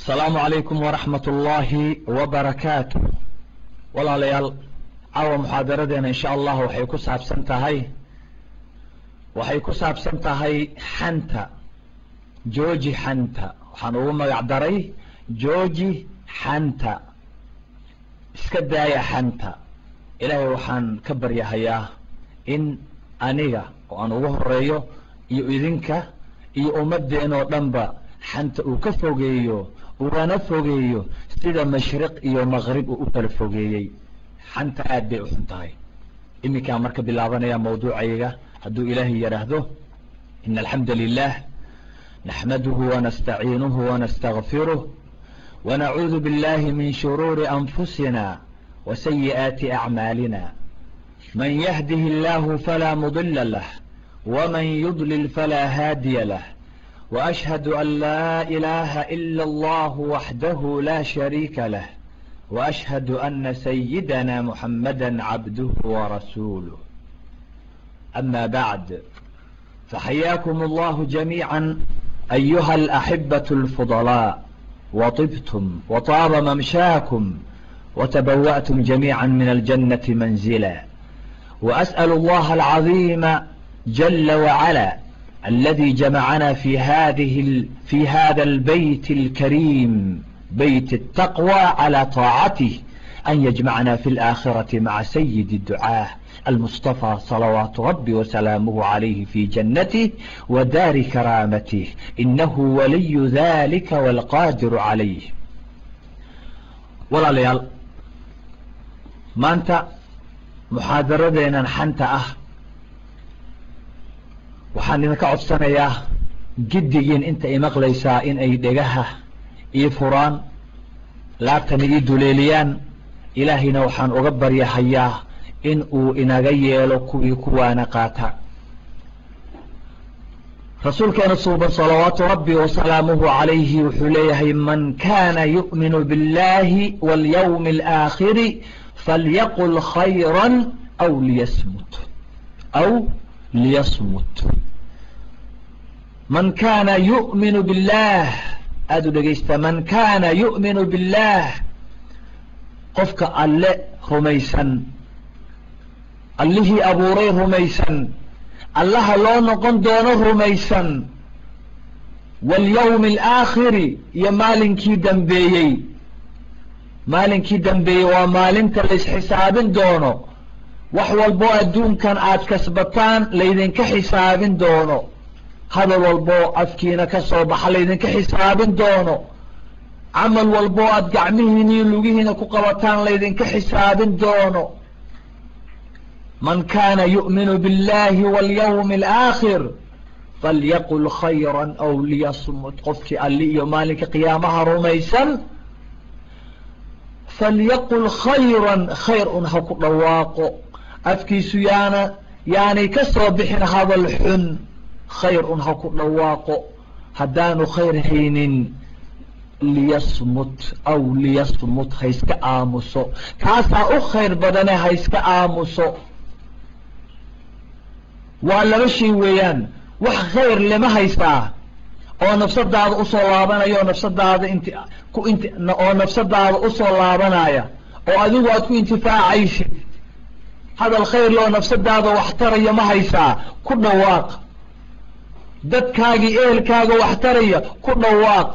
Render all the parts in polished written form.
السلام عليكم ورحمة الله وبركاته. والله ليال عاوة محاضرتنا إن شاء الله waxay ku saabsan tahay xanta jooji xanta waxaan ugu magac daray jooji xanta iska daaya xanta. ilaahay waxaan ka baryahayaa in aniga oo aan ugu horeeyo iyo idinka iyo ummadeen oo dhanba xanta uu ka fogeeyo ugana fogeeyo sida mashriq iyo maghrib uu u kala fogeeyey. xanta aad bay u xun tahay. iminkaan marka bilaabanaya mawduucayga hadduu ilaahay yidhaahdo إن الحمد لله نحمده ونستعينه ونستغفره ونعوذ بالله من شرور أنفسنا وسيئات أعمالنا. من يهده الله فلا مضل له ومن يضلل فلا هادي له وأشهد أن لا إله إلا الله وحده لا شريك له وأشهد أن سيدنا محمدا عبده ورسوله. أما بعد فحياكم الله جميعا أيها الأحبة الفضلاء وطبتم وطاب ممشاكم وتبوأتم جميعا من الجنة منزلا. وأسأل الله العظيم جل وعلا الذي جمعنا في هذا البيت الكريم بيت التقوى على طاعته أن يجمعنا في الآخرة مع سيد الدعاة المصطفى صلوات ربي وسلامه عليه في جنته ودار كرامته إنه ولي ذلك والقادر عليه. ولا ليال ما أنت محاضرتنا حنت وحان ka codsanayaa giddigiin inta ay maqlaysaa in ay dhegaha iyo furaan laabtana ii duleeliyaan. ilaahayna waxaan uga baryahayaa in uu inaga yeelo kuwii kuwaana qaata. rasuulkeena suuban salawaatu rabbi wasalaamuhu calayhi wuxuu leeyahay man kaana yu'minu biاllahi walyawmi alaakhiri falyaqul khayran aw liyasmut. man kaana yu'minu billah aad u dhegaysta. man kaana yu'minu billah qofka alle rumaysan allihii abuuray rumaysan allaha loo noqon doono rumaysan walyawmi alaakhiri iyo maalinkii dambeeyey waa maalinta la isxisaabin doono. wax walboo adduunkan aad kasbataan laydinka xisaabin doono. hadal walboo afkiina ka soo baxa laydinka xisaabin doono. camal walboo aad gacmihiina iyo lugihiina ku qabataan laydinka xisaabin doono. man kaana yu'minu biاllahi walyawmi alaakhir falyaqul khayran aw liyasmut. qofkii alli iyo maalinka qiyaamaha rumaysan falyaqul khayran khayr un ha ku dhawaaqo. afkiisu yaanay ka soo bixin hadal xun. khayr un ha ku dhawaaqo. haddaanu khayr haynin liyasmut ha iska aamuso. kaasaa u khayr badane ha iska aamuso. waa laba shay weeyaan. wax khayr lama haysaa oo nafsadaada usoo laabanaya oo nafsadaada usoo laabanaya oo adigu aad ku intifaacaysid. hadal khayr loo nafsadaada wax taraya ma haysaa, ku dhawaaq. dadkaagii ehelkaaga wax taraya ku dhawaaq.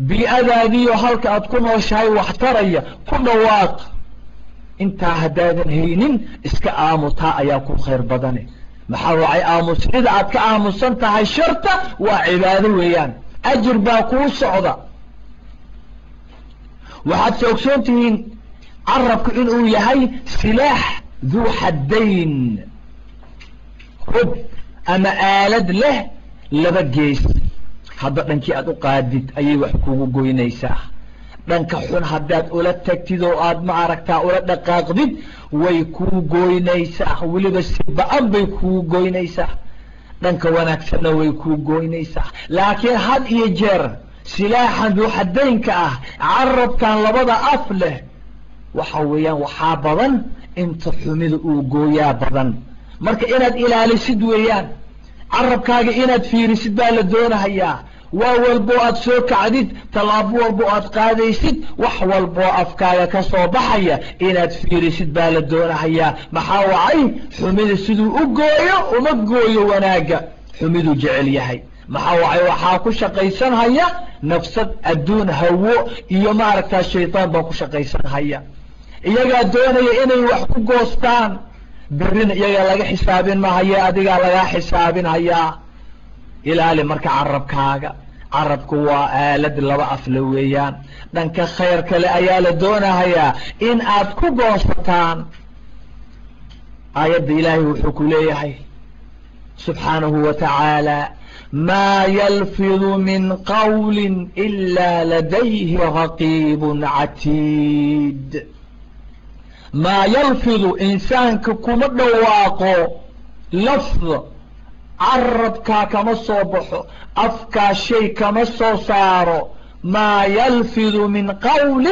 bii'adaadiiyo halka aad ku nooshahay wax taraya ku dhawaaq. intaa haddaadan haynin iska aamutaa ayaa ku khayr badane. maxaa wacay aamusnida aad ka aamusan tahay sharta waa cibaado weeyaan. ajir baa kuu socda. waxaad soogsoon tihiin carabku inuu yahay silaax duu xaddayn, hub ama aalad leh laba gees. hadda dhankii aad u qaadid ayay wax kugu goynaysaa. dhanka xun haddaad ula tagtid oo aad ma aragtaa ula dhaqaaqdid way kuu goynaysaa. weliba si ba-an bay kuu goynaysaa. dhanka wanaagsanna way kuu goynaysaa. laakiin had iyo jeer silaaxan duuxadaynka carabkan labada af leh waxa weeyaan waxaa badan inta xumida uu gooyaa badan. marka inaad ilaalisid weeyaan. carabkaaga inaad fiirisid baa la doonahayaa. والبو أتسوك عديد تلابو والبو أتقاديسد وحوالبو أفكايا كسو بحيا إناد فيريسد بالدون هيا محاوعي حميد السدو أقويو ومقويو وناقا حميدو جعل يهي محاوعي وحاكو شقيسان هيا نفسد الدون هو إيو ماركتا الشيطان باكو شقيسان هيا إياقا دوني إني وحكو قوستان برين إياقا لغا حسابين ما هيا أديقا لغا حسابين هيا إلالي مركا عربكاقا عربكو آلد لبا أفلويان دانك خير كلا أيال دونا هيا إن أدكو قوستان آيات إلهي وحكو ليهي سبحانه وتعالى ما يلفظ من قول إلا لديه رقيب عتيد ما يلفظ إنسان كما دواقو لفظ عربكا كما صبحو أفكا شيء كما صارو ما يلفظ من قول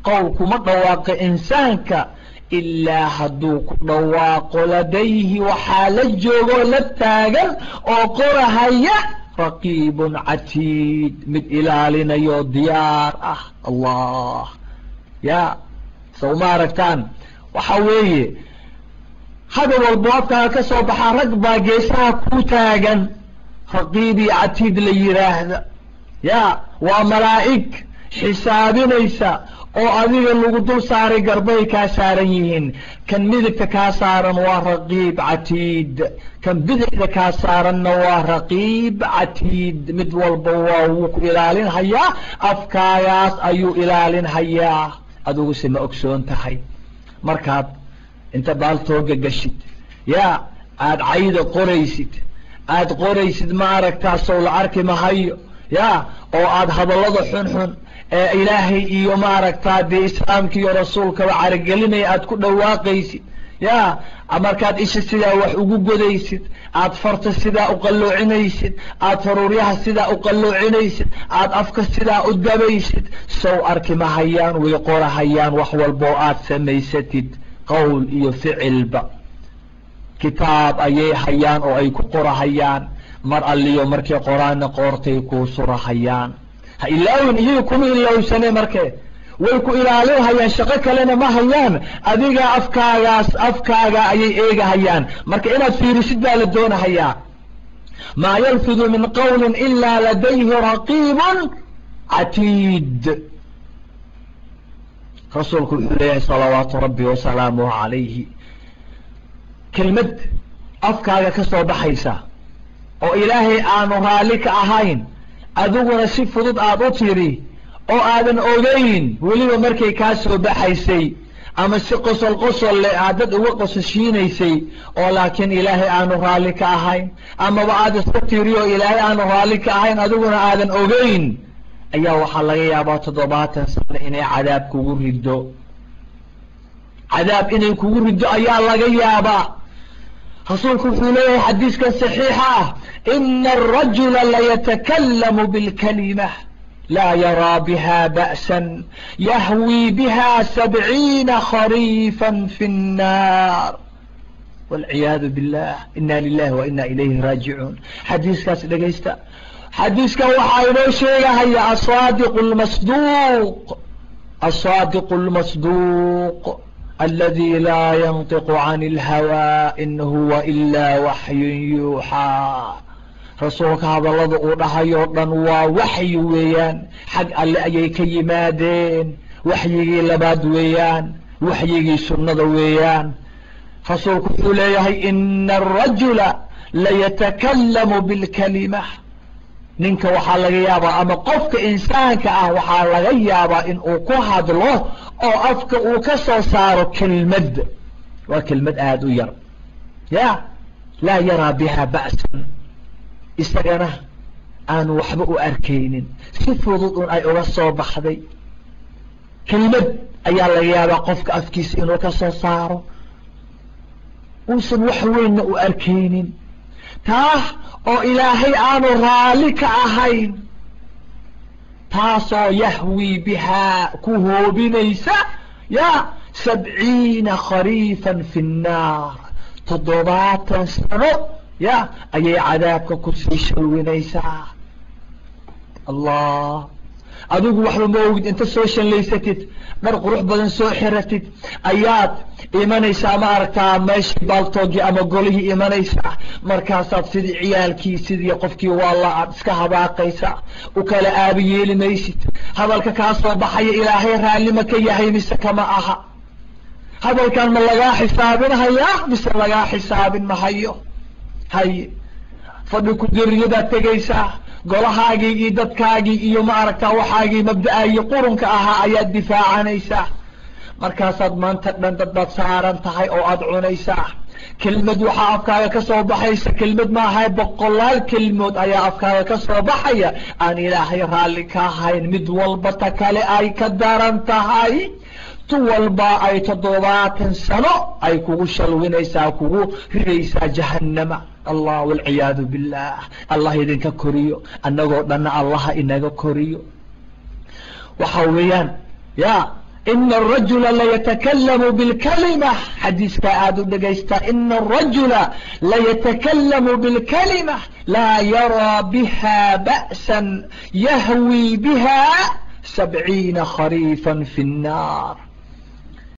كما دواق إنسانك إلا هدوك دواق لديه وحال الجوغو للتاقل وقرهيا رقيب عتيد من إلالنا يو ديار الله يا سوماركتان وحويه هذا والبوابك كسو بحا رقبا جيسا كوتاقا رقيبي عتيد ليراهد يا وملائك حسابي ليسا oo adiga lagu dul saaray garbay ka saaran yihiin kan midabka ka saaran waa raqiib atiid kan bidixda ka saaran waa raqiib atiid mid walba waa uu ku ilaalin haya afkaagaas ayuu ilaalin haya adigu sima ogsoon tahay markaad inta baaltooga gashid yaa aad cayda qoraysid ma aragtaa soo la arki mahayo yaa oo aad hadallada xun إلهي إيو ماركتا دي إسلامك يا رسولك وعرقلنا أد كل واقيسي يا أمركات إيش السيدة وحقوق قديسي أد فرط السيدة أقلو عنيسي أد فروريها السيدة أقلو عنيسي أد أفك السيدة أدبيسي سو أركي هيان ويقور هيان وحوى البوآت سميستد قول إيو فعل با كتاب أي هيان أو أي كقور هيان مرأة اللي مركي قرآن قورتي كوسر هيان إلاوين إيكم إلاو سنة مركي ويكو إلالو هيان شقك لنا ما هيان أديقا أفكاغا أي إيغا هيان مركي إنا في رشد للدون هيان ما يلفظ من قول إلا لديه رقيب عتيد رسولكم عليه صلوات ربي وسلامه عليه كلمة أفكاغا كسو بحيسا أو إلهي آنو هالك أهين أدوغنا si fudud aad u tiri oo aadan ogeyn waliba markay ka soo baxaysay ama si qosol leh aad uga qosashiinaysay oo laakiin ilaahay aanu raali ka ahayn ama aad iska tiriyo ilaahay aanu raali ka ahayn aduguna aadan ogeyn ayaa waxa laga yaabaa 70 sano inay cadaab kugu riddo ayaa laga yaabaa رسولك في حديث كان صحيحة إن الرجل لا يتكلم بالكلمة لا يرى بها بأسا يهوي بها 70 خريفا في النار والعياذ بالله إنا لله وإنا إليه راجعون حديث كان لقيستا حديث كان وحاينو شيء هي الصادق المصدوق الذي لا ينطق عن الهوى إن هو إلا وحي يوحى رسولك هذا الذي أوضح يوضن ووحي ويان حق اللي أي كيمادين وحي لباد ويان وحي سنة ويان رسولك إليه إن الرجل ليتكلم بالكلمة ninka waxaa laga yaabaa ama qofka insaanka ah waxaa laga yaabaa in uu ku hadlo oo afka uu ka soo saaro kelmad waa kelmad aad u yar ya la yara biha ba'san isagana aan waxba u arkaynin si fudud ay uga soo baxday kelmad ayaa laga yaabaa qofka afkiisa inuu ka soo saaro uusan wax weyn u arkaynin taas oo ilaahay aanu raali ka ahayn taasoo yahwi bihaa ku hoobinaysa ya 70 khariifan fi nnaar 70 sano ya ayay cadaabka ku sii shawinaysaa allah adigu waxba ma ogid inta soo shanlaysatid dhar qurux badan soo xiratid ayaad imanaysaa ma aragtaa meeshii baaltoogii ama golihii imanaysaa markaasaad sidii ciyaalkii sidii qofkii waalla aad iska habaaqaysaa u kala aabi yeeli maysid hadalka kaa soo baxaya ilaahay raalli ma ka yahay mise kama aha hadalkan ma lagaa xisaabinhayaa mise lagaa xisaabin mahayo haye fadhi ku diriyadaad tegaysaa golahaagii iyo dadkaagii iyo ma aragtaa waxaagii mabda'aagii qurunka ahaa ayaad difaacanaysaa markaasaad maanta dhan dad baad saaran tahay oo aad cunaysaa kelmad waxaa afkaaga ka soo baxaysa kelmad maahay boqolaal kelmood ayaa afkaaga ka soo baxaya aan ilaahay raalli ka ahayn mid walba ta kale ay ka daran tahay tu walba ay 70 sano ay kugu shalwinaysaa kugu ridaysaa jahannama allah walciyaadu billah allah idinka koriyo annagoo dhanna allaha inaga koriyo waxa weeyaan ya إن الرجل ليتكلم بالكلمة حديث كأد دقيستا إن الرجل ليتكلم بالكلمة لا يرى بها بأسا يهوي بها 70 خريفا في النار